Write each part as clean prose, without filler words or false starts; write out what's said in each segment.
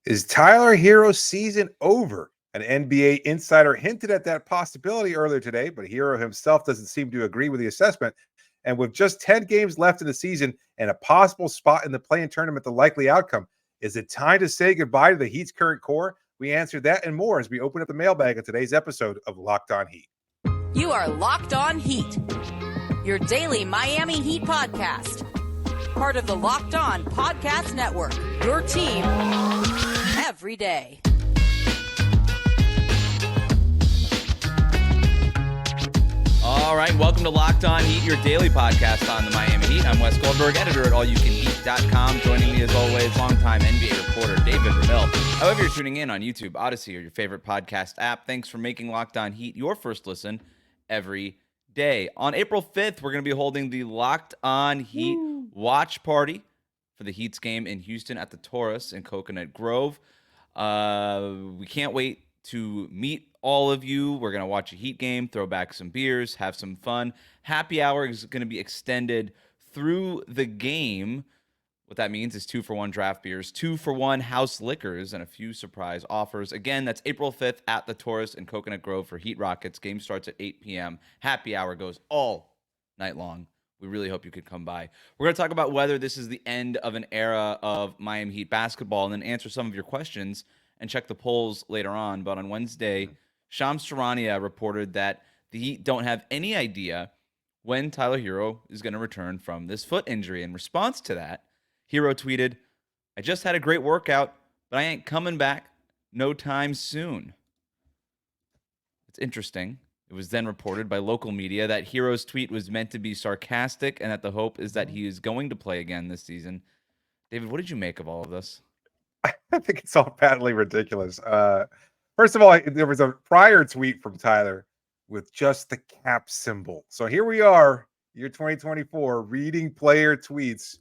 Is Tyler Herro's season over? An NBA insider hinted at that possibility earlier today, but Hero himself doesn't seem to agree with the assessment. And with just 10 games left in the season and a possible spot in the play-in tournament, the likely outcome, is it time to say goodbye to the Heat's current core? We answer that and more as we open up the mailbag of today's episode of Locked On Heat. You are Locked On Heat, your daily Miami Heat podcast. Part of the Locked On Podcast Network, your team every day. All right, welcome to Locked On Heat, your daily podcast on the Miami Heat. I'm Wes Goldberg, editor at allyoucaneat.com. Joining me as always, longtime NBA reporter David Ramil. However you're tuning in on YouTube, Odyssey, or your favorite podcast app, thanks for making Locked On Heat your first listen every day. On April 5th, we're going to be holding the Locked On Heat watch party for the Heat's game in Houston at the Taurus in Coconut Grove. We can't wait to meet all of you. We're going to watch a Heat game, throw back some beers, have some fun. Happy hour is going to be extended through the game. What that means is 2-for-1 draft beers, 2-for-1 house liquors, and a few surprise offers. Again, that's April 5th at the Taurus in Coconut Grove for Heat Rockets. Game starts at 8 p.m. Happy hour goes all night long. We really hope you could come by. We're going to talk about whether this is the end of an era of Miami Heat basketball and then answer some of your questions and check the polls later on. But on Wednesday, Shams Charania reported that the Heat don't have any idea when Tyler Herro is going to return from this foot injury. In response to that, Herro tweeted, "I just had a great workout, but I ain't coming back no time soon." It's interesting. It was then reported by local media that Herro's tweet was meant to be sarcastic and that the hope is that he is going to play again this season. David, what did you make of all of this? I think it's all patently ridiculous. First of all, there was a prior tweet from Tyler with just the cap symbol. So here we are, year 2024, reading player tweets.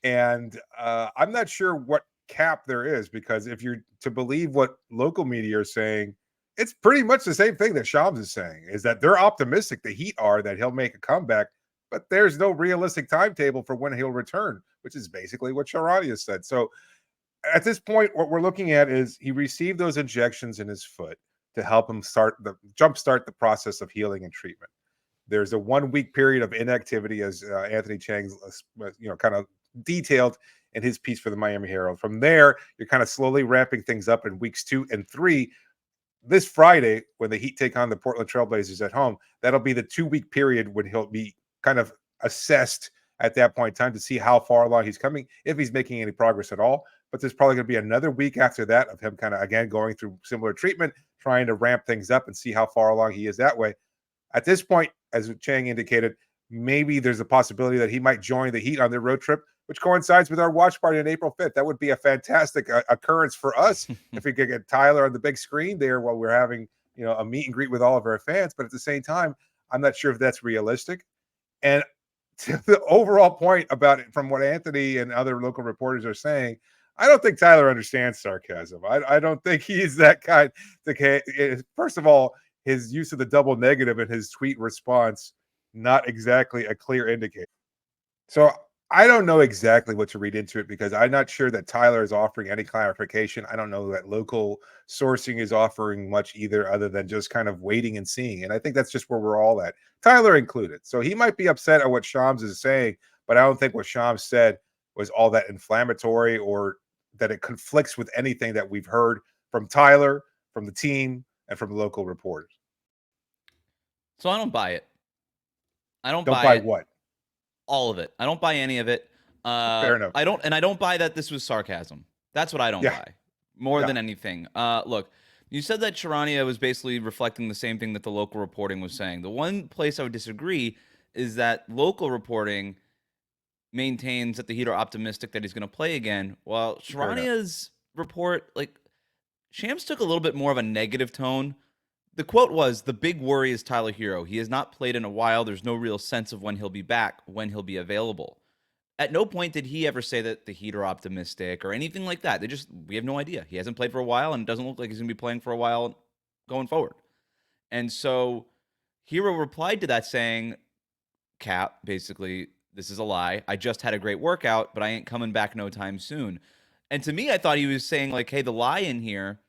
And I'm not sure what cap there is, because if you're to believe what local media are saying, it's pretty much the same thing that Shams is saying, is that they're optimistic, the Heat are, that he'll make a comeback, but there's no realistic timetable for when he'll return, which is basically what Charania said. So at this point, what we're looking at is he received those injections in his foot to help him jumpstart the process of healing and treatment. There's a 1 week period of inactivity, as Anthony Chang, kind of detailed in his piece for the Miami Herald. From there, you're kind of slowly ramping things up in weeks 2 and 3. This Friday, when the Heat take on the Portland Trailblazers at home, that'll be the 2 week period when he'll be kind of assessed at that point in time to see how far along he's coming, if he's making any progress at all. But there's probably going to be another week after that of him kind of, again, going through similar treatment, trying to ramp things up and see how far along he is that way. At this point, as Chang indicated, maybe there's a possibility that he might join the Heat on their road trip, which coincides with our watch party on April 5th. That would be a fantastic occurrence for us if we could get Tyler on the big screen there while we're having, a meet and greet with all of our fans. But at the same time, I'm not sure if that's realistic. And to the overall point about it, from what Anthony and other local reporters are saying, I don't think Tyler understands sarcasm. I don't think he's that kind. First of all, his use of the double negative in his tweet response, not exactly a clear indicator. So I don't know exactly what to read into it, because I'm not sure that Tyler is offering any clarification. I don't know that local sourcing is offering much either, other than just kind of waiting and seeing. And I think that's just where we're all at, Tyler included. So he might be upset at what Shams is saying, but I don't think what Shams said was all that inflammatory, or that it conflicts with anything that we've heard from Tyler, from the team, and from local reporters. So I don't buy it. I don't buy it. What? All of it. I don't buy any of it. Fair enough. I don't buy that this was sarcasm. That's what I don't buy more than anything. Look, you said that Charania was basically reflecting the same thing that the local reporting was saying. The one place I would disagree is that local reporting maintains that the Heat are optimistic that he's going to play again, while Charania's report, Shams took a little bit more of a negative tone. The quote was, "The big worry is Tyler Herro. He has not played in a while. There's no real sense of when he'll be back, when he'll be available." At no point did he ever say that the Heat are optimistic or anything like that. We have no idea. He hasn't played for a while, and it doesn't look like he's going to be playing for a while going forward. And so Herro replied to that saying, "Cap, basically, this is a lie. I just had a great workout, but I ain't coming back no time soon." And to me, I thought he was saying like, hey, the lie in here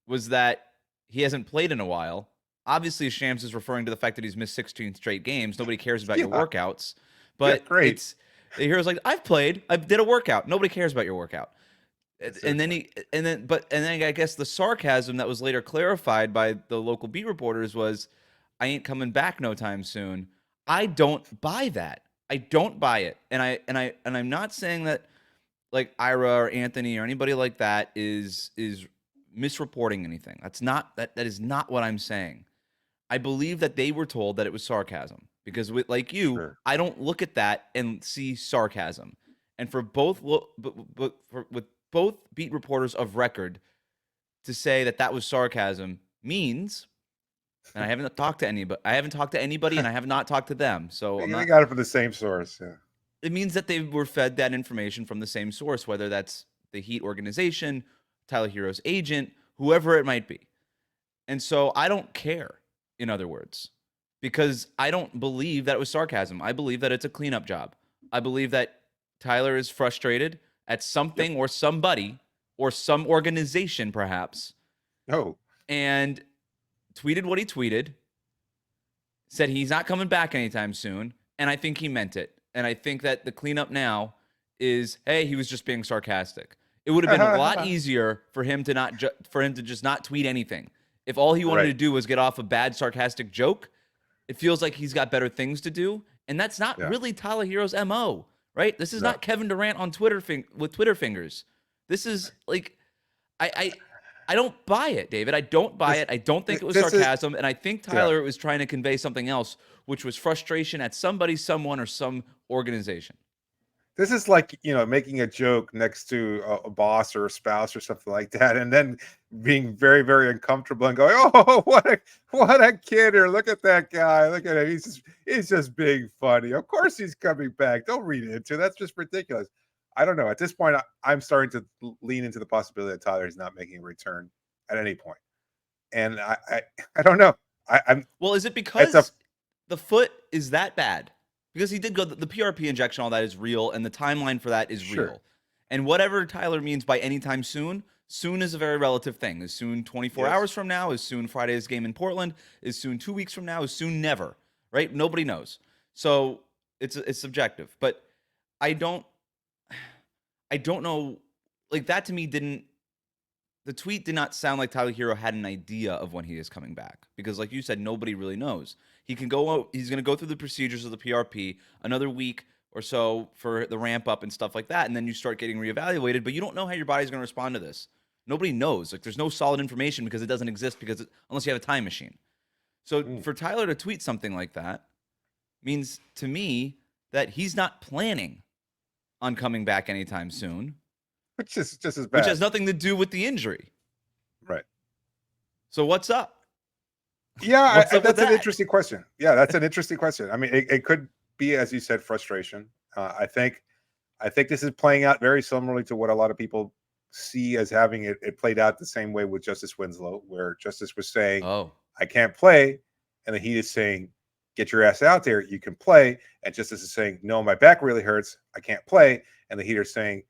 was that he hasn't played in a while. Obviously, Shams is referring to the fact that he's missed 16 straight games. Nobody cares about your workouts. Yeah, But great. the hero's like, I've played. I did a workout. Nobody cares about your workout. And then I guess the sarcasm that was later clarified by the local beat reporters was, I ain't coming back no time soon. I don't buy that. I don't buy it. And I'm not saying that like Ira or Anthony or anybody like that is misreporting anything. That is not what I'm saying. I believe that they were told that it was sarcasm because like you, Sure. I don't look at that and see sarcasm. And for both with both beat reporters of record to say that was sarcasm means, and I haven't talked to anybody. And I have not talked to them. So They got it from the same source. Yeah. It means that they were fed that information from the same source, whether that's the Heat organization, Tyler Herro's agent, whoever it might be. And so I don't care, in other words, because I don't believe that it was sarcasm. I believe that it's a cleanup job. I believe that Tyler is frustrated at something or somebody or some organization, perhaps. No. And tweeted what he tweeted, said he's not coming back anytime soon. And I think he meant it. And I think that the cleanup now is, hey, he was just being sarcastic. It would have been a lot easier for him to just not tweet anything. If all he wanted to do was get off a bad sarcastic joke, it feels like he's got better things to do, and that's not really Tyler Herro's MO, right? This is not Kevin Durant on Twitter with Twitter fingers. This is like I don't buy it, David. I don't buy it. I don't think it was sarcasm, and I think Tyler was trying to convey something else, which was frustration at somebody, someone, or some organization. This is like, making a joke next to a boss or a spouse or something like that, and then being very, very uncomfortable and going, "Oh, what a kid! Or look at that guy! Look at him! He's just being funny. Of course he's coming back. Don't read into it. That's just ridiculous." I don't know. At this point, I'm starting to lean into the possibility that Tyler is not making a return at any point, and I don't know. Well, is it because the foot is that bad? Because he did go, the PRP injection, all that is real, and the timeline for that is real. And whatever Tyler means by anytime soon is a very relative thing. Is soon 24 hours from now? Is soon Friday's game in Portland? Is soon 2 weeks from now? Is soon never? Right? Nobody knows. So it's subjective. But I don't know. Like, that to me the tweet did not sound like Tyler Herro had an idea of when he is coming back. Because like you said, nobody really knows. He's going to go through the procedures of the PRP another week or so for the ramp up and stuff like that. And then you start getting reevaluated, but you don't know how your body's going to respond to this. Nobody knows. Like, there's no solid information because it doesn't exist unless you have a time machine. So for Tyler to tweet something like that means to me that he's not planning on coming back anytime soon. Which is just as bad. Which has nothing to do with the injury. Right. So what's up? Yeah, that's an interesting question. Yeah, that's an interesting question. I mean, it could be, as you said, frustration. I think this is playing out very similarly to what a lot of people see as having it played out the same way with Justice Winslow, where Justice was saying, I can't play. And the Heat is saying, get your ass out there. You can play. And Justice is saying, no, my back really hurts. I can't play. And the Heat are saying,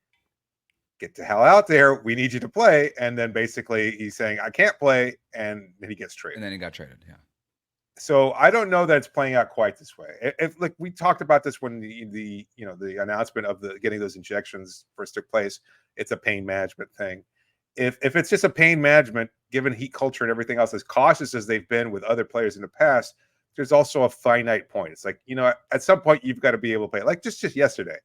get the hell out there. We need you to play. And then basically he's saying, I can't play. And then he gets traded. And then he got traded. Yeah. So I don't know that it's playing out quite this way. If like we talked about this when the announcement of getting those injections first took place, it's a pain management thing. If it's just a pain management, given Heat culture and everything else, as cautious as they've been with other players in the past, there's also a finite point. It's like, at some point you've got to be able to play. Like just yesterday,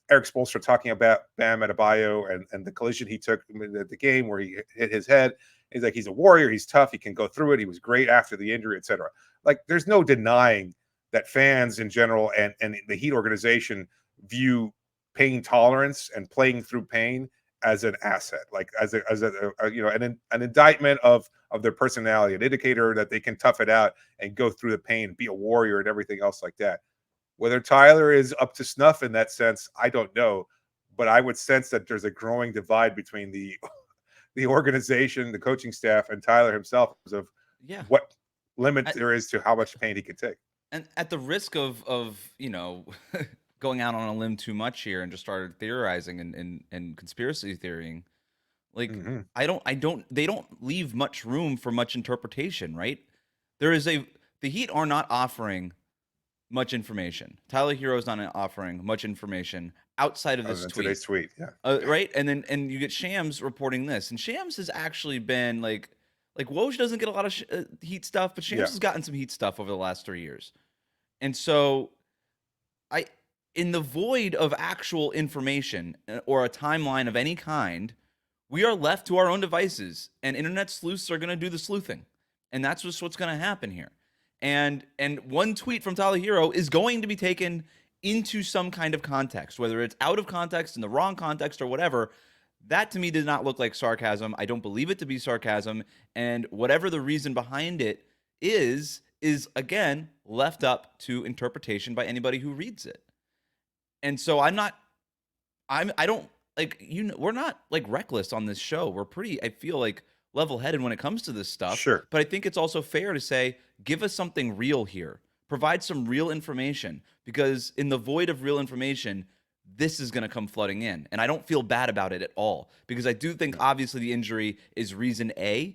Eric Spoelstra talking about Bam Adebayo and the collision he took in the game where he hit his head. He's like, he's a warrior. He's tough. He can go through it. He was great after the injury, etc. Like, there's no denying that fans in general and the Heat organization view pain tolerance and playing through pain as an asset, like as an indictment of their personality, an indicator that they can tough it out and go through the pain, be a warrior and everything else like that. Whether Tyler is up to snuff in that sense, I don't know, but I would sense that there's a growing divide between the organization, the coaching staff, and Tyler himself of what limit there is to how much pain he can take. And at the risk of going out on a limb too much here and just started theorizing and conspiracy theorying. Like they don't leave much room for much interpretation, right? The Heat are not offering much information. Tyler Herro is not offering much information outside of this tweet. Today's tweet, yeah. Right? And you get Shams reporting this. And Shams has actually been like Woj doesn't get a lot of Heat stuff, but Shams has gotten some Heat stuff over the last 3 years. And so in the void of actual information or a timeline of any kind, we are left to our own devices, and internet sleuths are going to do the sleuthing. And that's just what's going to happen here. And one tweet from Tyler Herro is going to be taken into some kind of context, whether it's out of context, in the wrong context, or whatever. That to me did not look like sarcasm. I don't believe it to be sarcasm. And whatever the reason behind it is again left up to interpretation by anybody who reads it. And so we're not like reckless on this show. We're pretty, I feel like, level-headed when it comes to this stuff. Sure. But I think it's also fair to say, give us something real here. Provide some real information, because in the void of real information, this is going to come flooding in. And I don't feel bad about it at all, because I do think obviously the injury is reason A.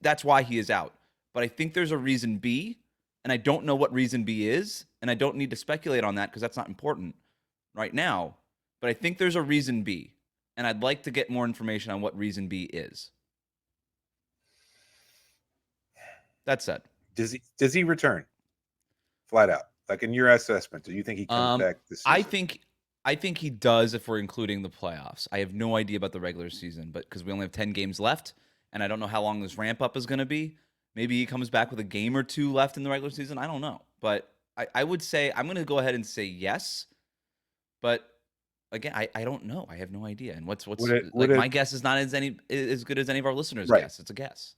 That's why he is out. But I think there's a reason B, and I don't know what reason B is, and I don't need to speculate on that because that's not important right now. But I think there's a reason B, and I'd like to get more information on what reason B is. That said, does he return? Flat out, like in your assessment, do you think he comes back this season? I think he does if we're including the playoffs. I have no idea about the regular season, but because we only have 10 games left, and I don't know how long this ramp up is going to be. Maybe he comes back with a game or two left in the regular season. I don't know, but I would say I'm going to go ahead and say yes. But again, I don't know. I have no idea. And my guess is not as good as any of our listeners' guess. It's a guess.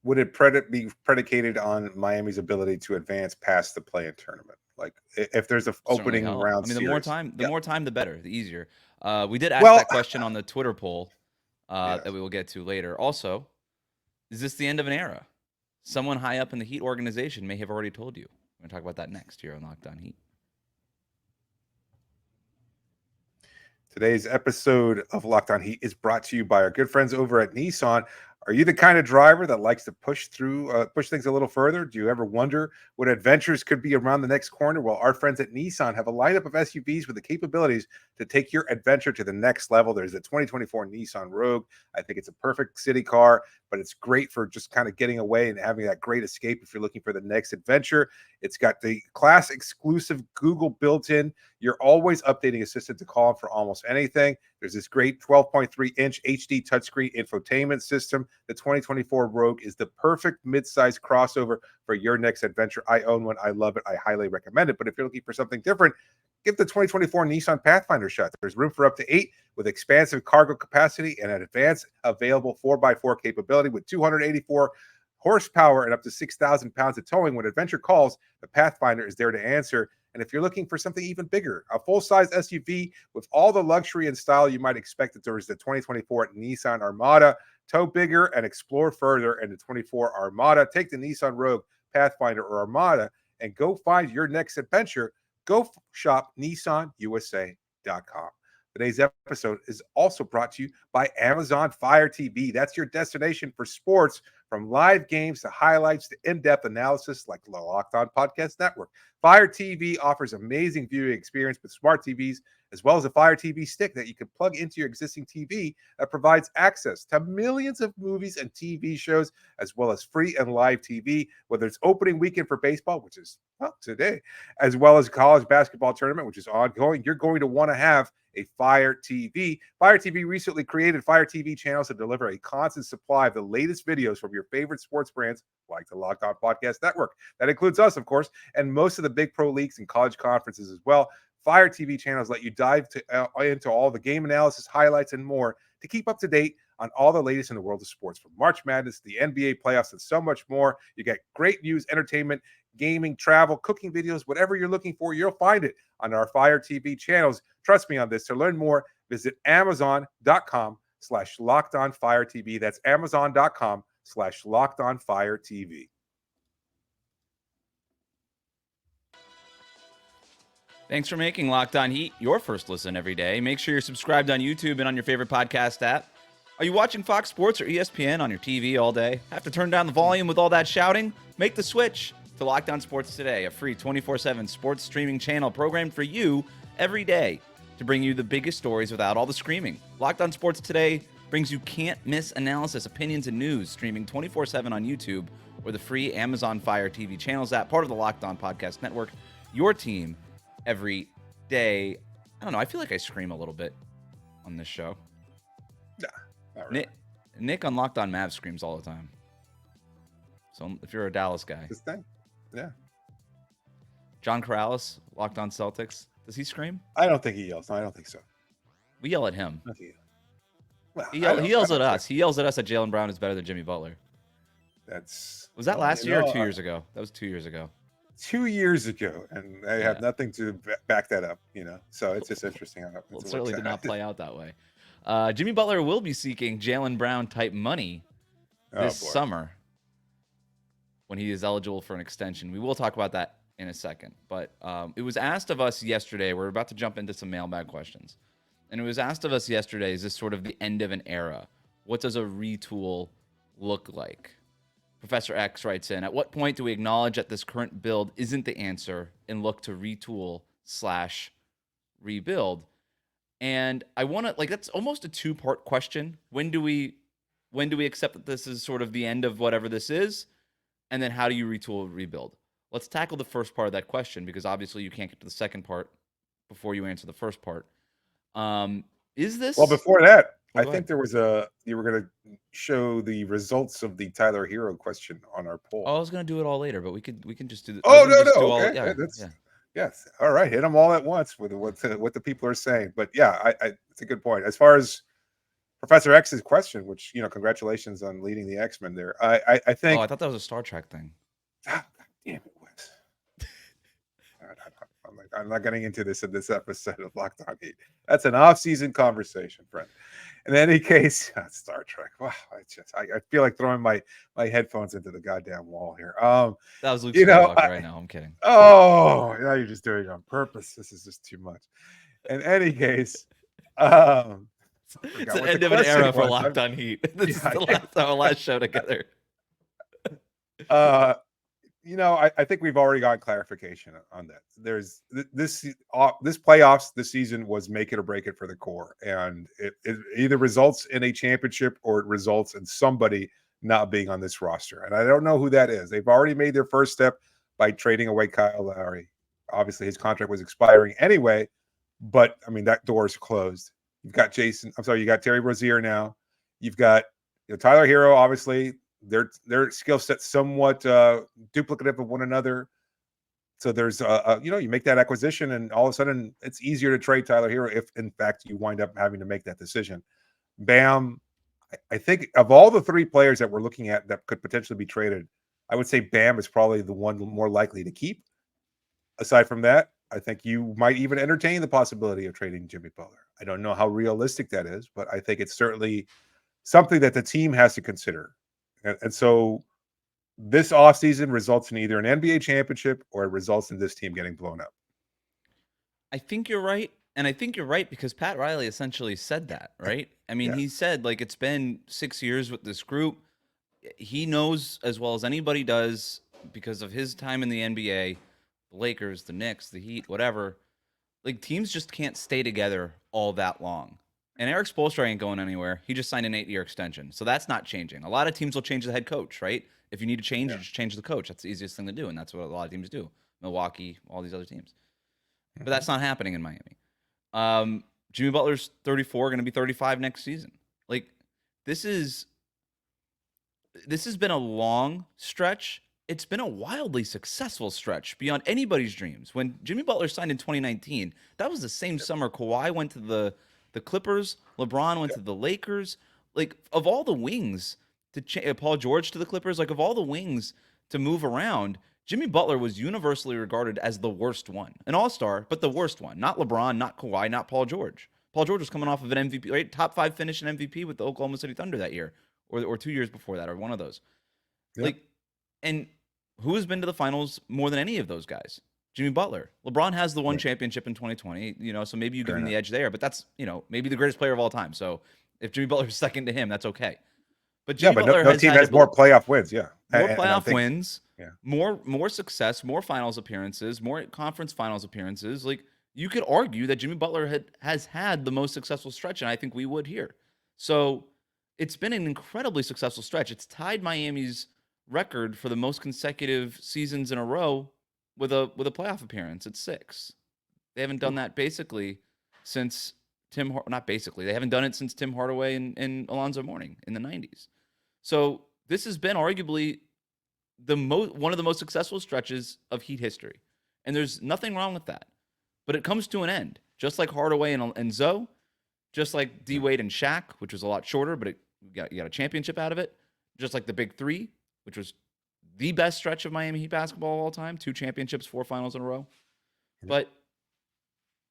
Would it be predicated on Miami's ability to advance past the play-in tournament? Like if there's an opening round, the more time, the better, the easier. We did ask that question on the Twitter poll that we will get to later. Also, is this the end of an era? Someone high up in the Heat organization may have already told you. We're going to talk about that next here on Locked On Heat. Today's episode of Locked On Heat is brought to you by our good friends over at Nissan. Are you the kind of driver that likes to push things a little further? Do you ever wonder what adventures could be around the next corner? Well, our friends at Nissan have a lineup of SUVs with the capabilities to take your adventure to the next level. There's the 2024 Nissan Rogue. I think it's a perfect city car, but it's great for just kind of getting away and having that great escape if you're looking for the next adventure. It's got the class exclusive Google built-in. You're always updating assistant to call for almost anything. There's this great 12.3-inch HD touchscreen infotainment system. The 2024 Rogue is the perfect mid-size crossover for your next adventure. I own one. I love it. I highly recommend it. But if you're looking for something different, give the 2024 Nissan Pathfinder a shot. There's room for up to 8 with expansive cargo capacity and an advanced available 4x4 capability with 284 horsepower and up to 6,000 pounds of towing. When adventure calls, the Pathfinder is there to answer. And if you're looking for something even bigger, a full-size SUV with all the luxury and style you might expect, that there is the 2024 Nissan Armada. Tow bigger and explore further in the 24 Armada. Take the Nissan Rogue, Pathfinder, or Armada and go find your next adventure. Go shop NissanUSA.com. Today's episode is also brought to you by Amazon Fire TV. That's your destination for sports, from live games to highlights to in-depth analysis like the Locked On Podcast Network. Fire TV offers amazing viewing experience with smart TVs, as well as a Fire TV stick that you can plug into your existing TV that provides access to millions of movies and TV shows, as well as free and live TV, whether it's opening weekend for baseball, which is today, as well as college basketball tournament, which is ongoing. You're going to want to have a Fire TV. Fire TV recently created Fire TV channels to deliver a constant supply of the latest videos from your favorite sports brands like the Locked On Podcast Network. That includes us, of course, and most of the big pro leagues and college conferences as well. Fire TV channels let you dive into all the game analysis, highlights, and more to keep up to date on all the latest in the world of sports, from March Madness, the NBA playoffs, and so much more. You get great news, entertainment, gaming, travel, cooking videos, whatever you're looking for, you'll find it on our Fire TV channels. Trust me on this. To learn more, visit Amazon.com/LockedOnFireTV. That's Amazon.com/LockedOnFireTV. Thanks for making Locked On Heat your first listen every day. Make sure you're subscribed on YouTube and on your favorite podcast app. Are you watching Fox Sports or ESPN on your TV all day? Have to turn down the volume with all that shouting? Make the switch to Locked On Sports Today, a free 24/7 sports streaming channel programmed for you every day to bring you the biggest stories without all the screaming. Locked On Sports Today brings you can't-miss analysis, opinions, and news, streaming 24/7 on YouTube or the free Amazon Fire TV channels app, part of the Locked On Podcast Network. Your team every day. I don't know. I feel like I scream a little bit on this show. Nah, not really. Nick on Locked On Mavs screams all the time. So if you're a Dallas guy. This thing. Yeah. John Corrales, Locked On Celtics. Does he scream? I don't think he yells. No, I don't think so. We yell at him. Well, He yells at us. He yells at us that Jaylen Brown is better than Jimmy Butler. Was that last year or 2 years ago? That was 2 years ago. 2 years ago, and I have nothing to back that up, So it's just interesting. Well, it certainly did not play out that way. Jimmy Butler will be seeking Jaylen Brown type money this summer when he is eligible for an extension. We will talk about that in a second. But it was asked of us yesterday. We're about to jump into some mailbag questions. And it was asked of us yesterday, is this sort of the end of an era? What does a retool look like? Professor X writes in, at what point do we acknowledge that this current build isn't the answer and look to retool/rebuild? And I want to, that's almost a two-part question. When do we accept that this is sort of the end of whatever this is? And then how do you retool, rebuild? Let's tackle the first part of that question, because obviously you can't get to the second part before you answer the first part. Is this... Well, before that, I think there was you were going to show the results of the Tyler Herro question on our poll. I was going to do it all later, but we can just do the... Oh, no. Okay. Yes. All right. Hit them all at once with what the people are saying. But yeah, it's a good point. As far as Professor X's question, which, congratulations on leading the X-Men there. I think... Oh, I thought that was a Star Trek thing. God damn it, Wes. I'm not getting into this in this episode of Locked On Heat. That's an off-season conversation, friend. In any case, Star Trek. Wow, I feel like throwing my headphones into the goddamn wall here. That was Luke Skywalker right now. I'm kidding. Oh, now you're just doing it on purpose. This is just too much. In any case, it's an end of an era for Locked On Heat. This is our last show together. I think we've already got clarification on that. There's this playoffs this season was make it or break it for the core, and it either results in a championship or it results in somebody not being on this roster. And I don't know who that is. They've already made their first step by trading away Kyle Lowry. Obviously, his contract was expiring anyway, but I mean that door is closed. You've got you got Terry Rozier now. You've got Tyler Herro, obviously. Their skill set's somewhat duplicative of one another. So there's you make that acquisition and all of a sudden it's easier to trade Tyler Herro if in fact you wind up having to make that decision. Bam, I think of all the three players that we're looking at that could potentially be traded, I would say Bam is probably the one more likely to keep. Aside from that, I think you might even entertain the possibility of trading Jimmy Butler. I don't know how realistic that is, but I think it's certainly something that the team has to consider. And so this offseason results in either an NBA championship or it results in this team getting blown up. I think you're right. And I think you're right because Pat Riley essentially said that, right? I mean, He said, it's been 6 years with this group. He knows as well as anybody does because of his time in the NBA, the Lakers, the Knicks, the Heat, whatever. Teams just can't stay together all that long. And Eric Spoelstra ain't going anywhere. He just signed an 8-year extension. So that's not changing. A lot of teams will change the head coach, right? If you need to change, you just change the coach. That's the easiest thing to do, and that's what a lot of teams do. Milwaukee, all these other teams. But that's not happening in Miami. Jimmy Butler's 34, going to be 35 next season. This has been a long stretch. It's been a wildly successful stretch beyond anybody's dreams. When Jimmy Butler signed in 2019, that was the same summer Kawhi went to the Clippers, LeBron went to the Lakers. Of all the wings to Paul George to the Clippers, of all the wings to move around, Jimmy Butler was universally regarded as the worst one. An all-star, but the worst one. Not LeBron, not Kawhi, not Paul George. Paul George was coming off of an MVP, right? Top 5 finish in MVP with the Oklahoma City Thunder that year, or 2 years before that, or one of those. Yeah. And who has been to the finals more than any of those guys? Jimmy Butler. LeBron has the one championship in 2020, so maybe you give him the edge there, but that's, maybe the greatest player of all time. So if Jimmy Butler's second to him, that's okay. But Jimmy Butler no team has more playoff wins. Yeah. More playoff wins, yeah. more success, more finals appearances, more conference finals appearances. Like, you could argue that Jimmy Butler has had the most successful stretch, and I think we would here. So it's been an incredibly successful stretch. It's tied Miami's record for the most consecutive seasons in a row with a playoff appearance. It's 6. They haven't done that basically since they haven't done it since Tim Hardaway and Alonzo Mourning in the 90s. So this has been arguably one of the most successful stretches of Heat history. And there's nothing wrong with that. But it comes to an end, just like Hardaway and Zoe, just like D-Wade and Shaq, which was a lot shorter, but you got a championship out of it. Just like the Big Three, which was the best stretch of Miami Heat basketball of all time. 2 championships, 4 finals in a row. But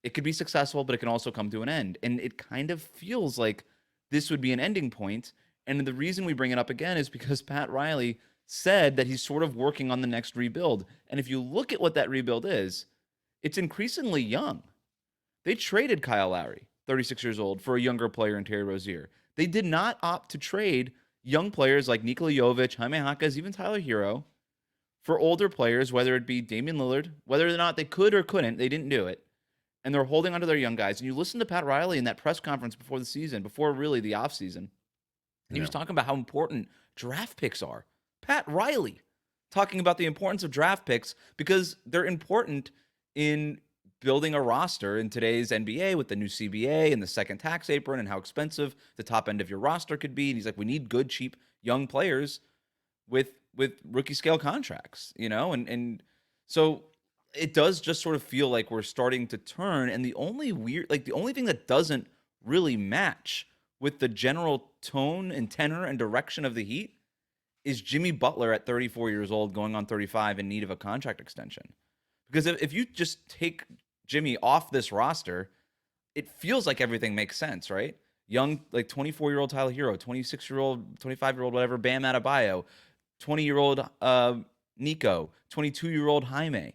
it could be successful, but it can also come to an end. And it kind of feels like this would be an ending point. And the reason we bring it up again is because Pat Riley said that he's sort of working on the next rebuild. And if you look at what that rebuild is, it's increasingly young. They traded Kyle Lowry, 36 years old, for a younger player in Terry Rozier. They did not opt to trade young players like Nikola Jovic, Jaime Jaquez, even Tyler Herro, for older players, whether it be Damian Lillard, whether or not they could or couldn't, they didn't do it. And they're holding onto their young guys. And you listen to Pat Riley in that press conference before the season, before really the offseason. He was talking about how important draft picks are. Pat Riley talking about the importance of draft picks because they're important in building a roster in today's NBA with the new CBA and the second tax apron and how expensive the top end of your roster could be. And he's like, we need good, cheap, young players with rookie scale contracts, and so it does just sort of feel like we're starting to turn. And the only thing that doesn't really match with the general tone and tenor and direction of the Heat is Jimmy Butler at 34 years old, going on 35, in need of a contract extension. Because if you just take Jimmy off this roster, it feels like everything makes sense, right? Young, like 24-year-old Tyler Herro, 26-year-old, 25-year-old, whatever, Bam Adebayo, 20-year-old Nico, 22-year-old Jaime.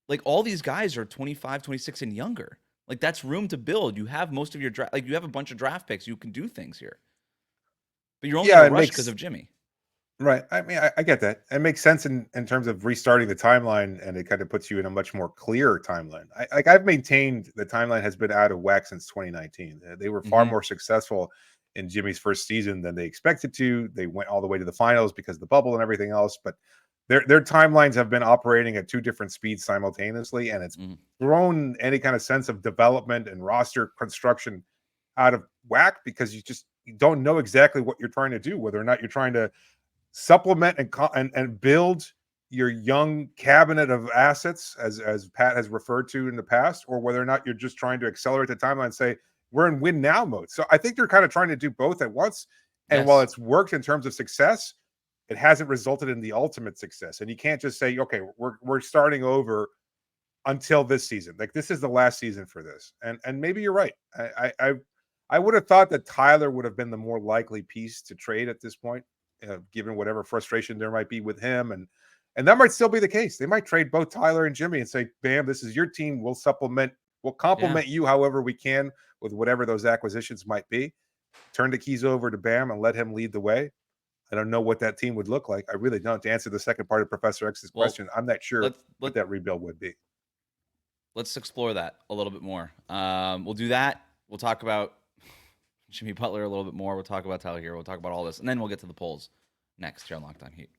Like, all these guys are 25, 26 and younger. Like, that's room to build. You have most of your draft, you have a bunch of draft picks. You can do things here. But you're only in a rush because of Jimmy. Right. I mean, I get that. It makes sense in terms of restarting the timeline, and it kind of puts you in a much more clear timeline. I've maintained the timeline has been out of whack since 2019. They were far more successful in Jimmy's first season than they expected to. They went all the way to the finals because of the bubble and everything else, but their timelines have been operating at 2 different speeds simultaneously, and it's thrown any kind of sense of development and roster construction out of whack because you don't know exactly what you're trying to do, whether or not you're trying to supplement and build your young cabinet of assets, as Pat has referred to in the past, or whether or not you're just trying to accelerate the timeline and say we're in win now mode. So I think they're kind of trying to do both at once. And while it's worked in terms of success, it hasn't resulted in the ultimate success. And you can't just say, okay, we're starting over until this season. Like, this is the last season for this. And maybe you're right. I would have thought that Tyler would have been the more likely piece to trade at this point, given whatever frustration there might be with him. And that might still be the case. They might trade both Tyler and Jimmy and say, bam, this is your team. We'll complement you however we can with whatever those acquisitions might be. Turn the keys over to Bam and let him lead the way. I don't know what that team would look like. I really don't. To answer the second part of Professor X's question, I'm not sure what that rebuild would be. Let's explore that a little bit more. We'll do that. We'll talk about Jimmy Butler a little bit more. We'll talk about Tyler Herro. We'll talk about all this. And then we'll get to the polls next here on Locked On Heat.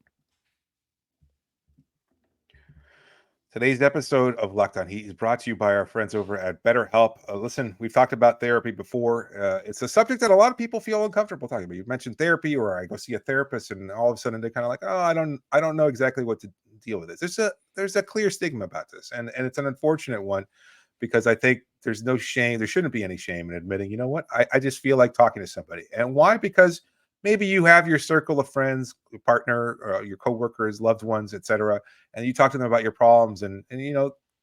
Today's episode of Locked On Heat is brought to you by our friends over at BetterHelp. Listen, we've talked about therapy before. It's a subject that a lot of people feel uncomfortable talking about. You mentioned therapy, or I go see a therapist, and all of a sudden they're kind of like, oh, I don't know exactly what to deal with this. There's a clear stigma about this, and it's an unfortunate one, because I think there's no shame. There shouldn't be any shame in admitting, you know what, I just feel like talking to somebody. And why? Because maybe you have your circle of friends, your partner, or your coworkers, loved ones, etc., and you talk to them about your problems, and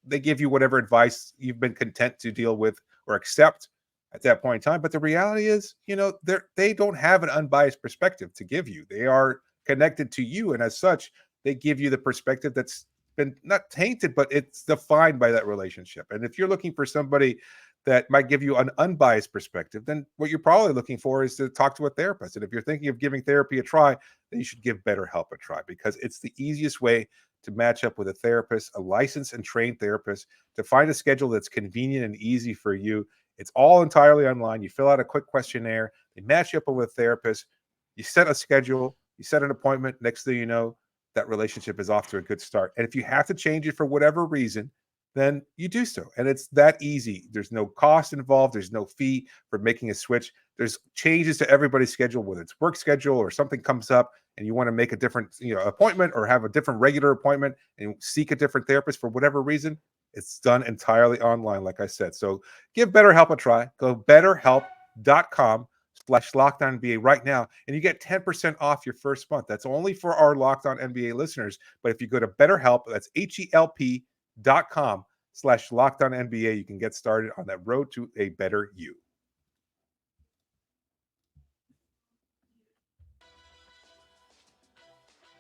they give you whatever advice you've been content to deal with or accept at that point in time. But the reality is, they don't have an unbiased perspective to give you. They are connected to you, and as such, they give you the perspective that's been not tainted, but it's defined by that relationship. And if you're looking for somebody that might give you an unbiased perspective, then what you're probably looking for is to talk to a therapist. And if you're thinking of giving therapy a try, then you should give BetterHelp a try, because it's the easiest way to match up with a therapist, a licensed and trained therapist, to find a schedule that's convenient and easy for you. It's all entirely online. You fill out a quick questionnaire, they match you up with a therapist, you set a schedule, you set an appointment. Next thing you know, that relationship is off to a good start. And if you have to change it for whatever reason, then you do so. And it's that easy. There's no cost involved. There's no fee for making a switch. There's changes to everybody's schedule, whether it's work schedule or something comes up and you want to make a different, appointment, or have a different regular appointment and seek a different therapist for whatever reason. It's done entirely online, like I said. So give BetterHelp a try. Go betterhelp.com/LockedOnNBA right now, and you get 10% off your first month. That's only for our Locked On NBA listeners. But if you go to BetterHelp, that's HELP.com/LockedOnNBA, you can get started on that road to a better you.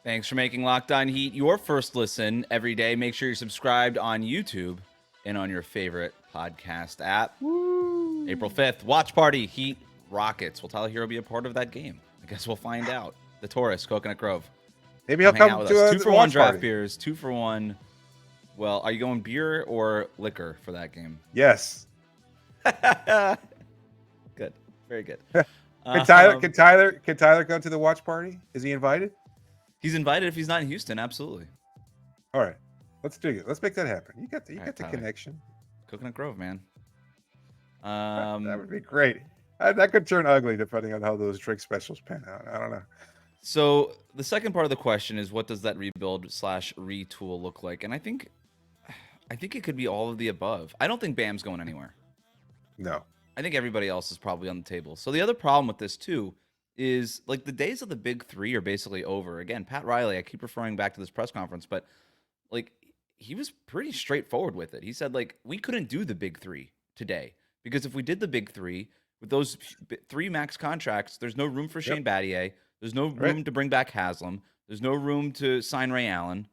Thanks for making Locked On Heat your first listen every day. Make sure you're subscribed on YouTube and on your favorite podcast app. Woo. April 5th, watch party, Heat Rockets. Will Tyler Herro be a part of that game? I guess we'll find out. The Taurus, Coconut Grove. Maybe he'll come out to with us. a 2 for 1 draft party. beers, 2 for 1. Well, are you going beer or liquor for that game? Yes. Good. Very good. Can Tyler go to the watch party? Is he invited? He's invited if he's not in Houston. Absolutely. All right. Let's do it. Let's make that happen. You got the Tyler. connection. Coconut Grove, man. That would be great. That could turn ugly depending on how those drink specials pan out. I don't know. So the second part of the question is, what does that rebuild/retool look like? And I think it could be all of the above. I don't think Bam's going anywhere. No. I think everybody else is probably on the table. So the other problem with this too is, like, the days of the big three are basically over. Again, Pat Riley, I keep referring back to this press conference, but like, he was pretty straightforward with it. He said, like, we couldn't do the big three today because if we did the big three with those 3 max contracts, there's no room for Shane Battier. There's no room to bring back Haslam. There's no room to sign Ray Allen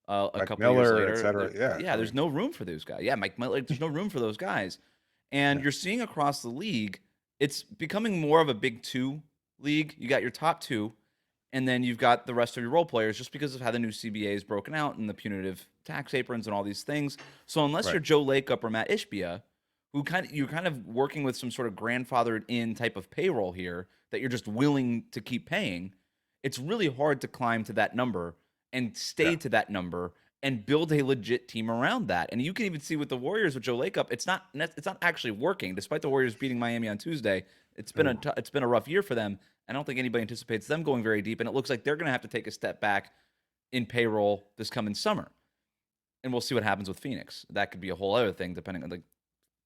a couple Miller, years later. et cetera. Yeah. There's no room for those guys. Yeah, Mike Miller, there's no room for those guys. And you're seeing across the league, it's becoming more of a big 2 league. You got your top 2, and then you've got the rest of your role players, just because of how the new CBA is broken out and the punitive tax aprons and all these things. So unless you're Joe Lacob or Matt Ishbia, you're kind of working with some sort of grandfathered in type of payroll here that you're just willing to keep paying, it's really hard to climb to that number and stay to that number and build a legit team around that. And you can even see with the Warriors with Joe Lacob, it's not actually working. Despite the Warriors beating Miami on Tuesday, it's been a rough year for them. I don't think anybody anticipates them going very deep, and it looks like they're going to have to take a step back in payroll this coming summer. And we'll see what happens with Phoenix. That could be a whole other thing, depending on, like,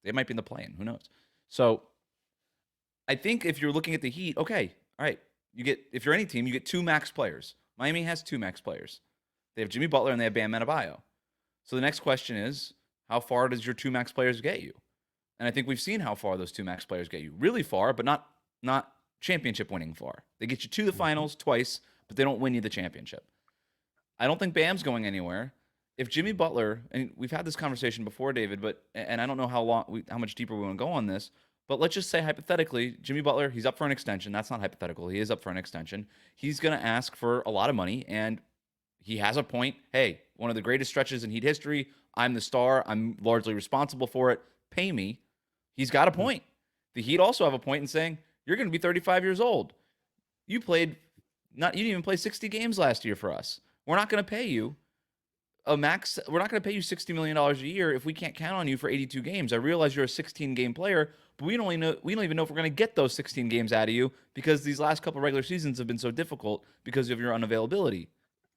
they might be in the play-in. Who knows? So I think if you're looking at the Heat, okay, all right, if you're any team, you get 2 max players. Miami has 2 max players. They have Jimmy Butler and they have Bam Adebayo. So the next question is, how far does your 2 max players get you? And I think we've seen how far those 2 max players get you. Really far, but not championship winning far. They get you to the finals twice, but they don't win you the championship. I don't think Bam's going anywhere. If Jimmy Butler, and we've had this conversation before, David, and I don't know how much deeper we want to go on this, but let's just say hypothetically, Jimmy Butler, he's up for an extension. That's not hypothetical. He is up for an extension. He's going to ask for a lot of money, and he has a point. Hey, one of the greatest stretches in Heat history. I'm the star. I'm largely responsible for it. Pay me. He's got a point. The Heat also have a point in saying, you're going to be 35 years old. You didn't even play 60 games last year for us. We're not going to pay you we're not going to pay you $60 million a year if we can't count on you for 82 games. I realize you're a 16-game player, but we don't even know if we're going to get those 16 games out of you because these last couple of regular seasons have been so difficult because of your unavailability,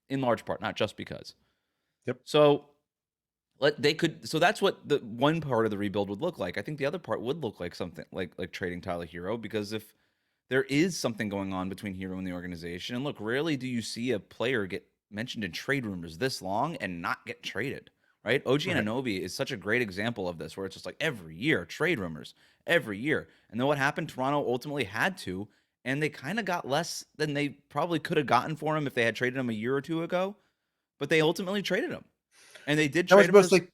in large part, not just because. Yep. So that's what the one part of the rebuild would look like. I think the other part would look like something like trading Tyler Herro, because if there is something going on between Herro and the organization, and look, rarely do you see a player get mentioned in trade rumors this long and not get traded, right? OG Anunoby is such a great example of this, where it's just like every year, trade rumors, every year. And then what happened? Toronto ultimately had to, and they kind of got less than they probably could have gotten for him if they had traded him a year or 2 ago, but they ultimately traded him. And they did That was trade him for mostly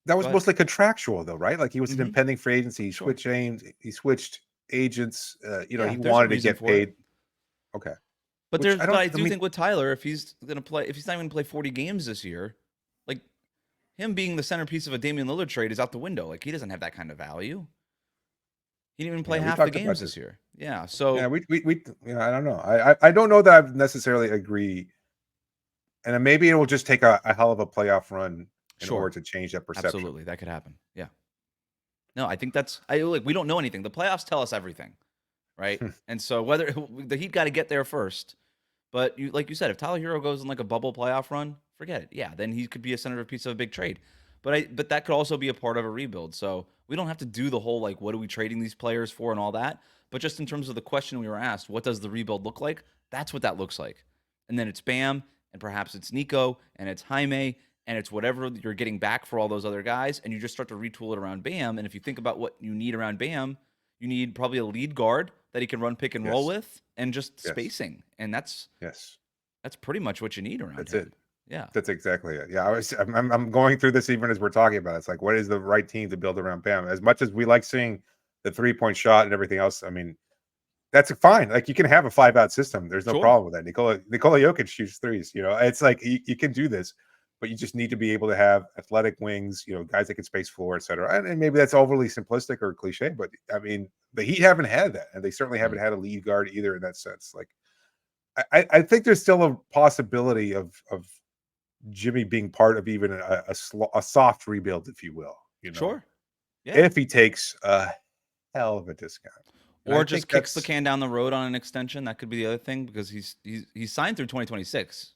that was Go ahead. mostly contractual, though, right? Like he was an Mhm. impending free agency. He Sure. switched names. He switched agents. You know, Yeah, he there's a wanted to reason get for it. paid. Okay, But which I do mean, think with Tyler, if he's not even going to play 40 games this year, like him being the centerpiece of a Damian Lillard trade is out the window. Like he doesn't have that kind of value. He didn't even play yeah, we half the talked about games this. this year. Yeah. Yeah, So we I don't know. I don't know that I necessarily agree, and then maybe it will just take a hell of a playoff run in sure, order to change that perception. absolutely, that could happen. Yeah. No, I think we don't know anything. The playoffs tell us everything, right? And so whether the Heat got to get there first, but like you said, if Tyler Herro goes in like a bubble playoff run, forget it. Yeah, then he could be a centerpiece of a big trade. But that could also be a part of a rebuild. So we don't have to do the whole like what are we trading these players for and all that. But just in terms of the question we were asked, what does the rebuild look like? That's what that looks like. And then it's Bam, and perhaps it's Nico, and it's Jaime, and it's whatever you're getting back for all those other guys, and you just start to retool it around Bam. And if you think about what you need around Bam, you need probably a lead guard that he can run pick and roll Yes. with, and just Yes. spacing. And that's pretty much what you need around That's him. it. Yeah. That's exactly it. Yeah, I'm going through this even as we're talking about it. It's like, what is the right team to build around Bam? As much as we like seeing the 3-point shot and everything else, I mean, that's fine. Like you can have a 5-out system. There's no Sure. problem with that. Nikola Jokic shoots threes. You know, it's like you can do this, but you just need to be able to have athletic wings. You know, guys that can space floor, et cetera. And maybe that's overly simplistic or cliche, but I mean, the Heat haven't had that, and they certainly haven't had a lead guard either in that sense. Like, I think there's still a possibility of Jimmy being part of even a soft rebuild, if you will. You know, Sure. Yeah. if he takes a hell of a discount, and I Or just think kicks the that's- can down the road on an extension. That could be the other thing because he's signed through 2026.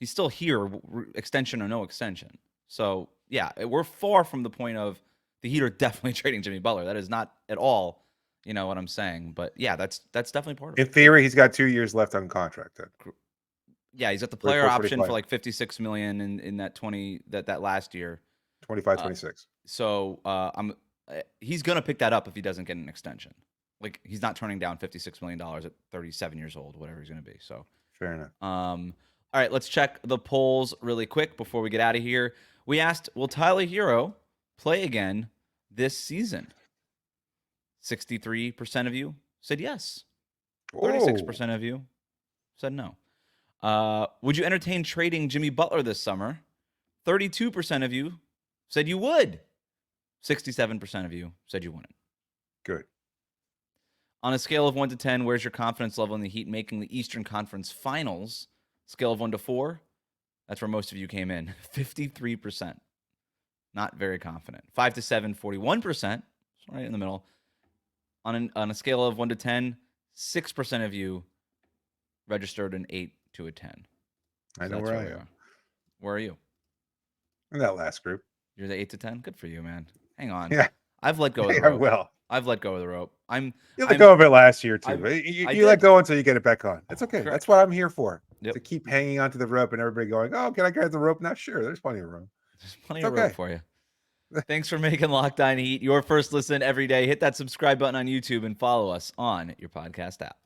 He's still here, extension or no extension. So yeah, we're far from the point of the Heat are definitely trading Jimmy Butler. That is not at all, you know what I'm saying. But yeah, that's definitely part of it. In theory, he's got 2 years left on contract. Then. Yeah, he's got the player 34, option for 25. like $56 million in that last year. 25, 26. So he's gonna pick that up if he doesn't get an extension. Like he's not turning down $56 million at 37 years old, whatever he's gonna be. So Fair enough. All right, let's check the polls really quick before we get out of here. We asked, will Tyler Herro play again this season? 63% of you said yes. 36% of you said no. Would you entertain trading Jimmy Butler this summer? 32% of you said you would. 67% of you said you wouldn't. Good. On a scale of 1 to 10, where's your confidence level in the Heat making the Eastern Conference Finals? Scale of 1 to 4, that's where most of you came in. 53%. Not very confident. 5 to 7, 41%. Right in the middle. On a scale of 1 to 10, 6% of you registered an 8 to a 10. I know that's where I we am. are. Where are you? In that last group. You're the 8 to 10? Good for you, man. Hang on. Yeah. I've let go of the I rope. will. I've let go of the rope. You let go of it last year, too. I You let did. go until you get it back on. It's okay. Correct. That's what I'm here for. Yep. To keep hanging onto the rope and everybody going, oh, can I grab the rope now? Sure. There's plenty of room. There's plenty It's of room okay. for you. Thanks for making Locked On Heat your first listen every day. Hit that subscribe button on YouTube and follow us on your podcast app.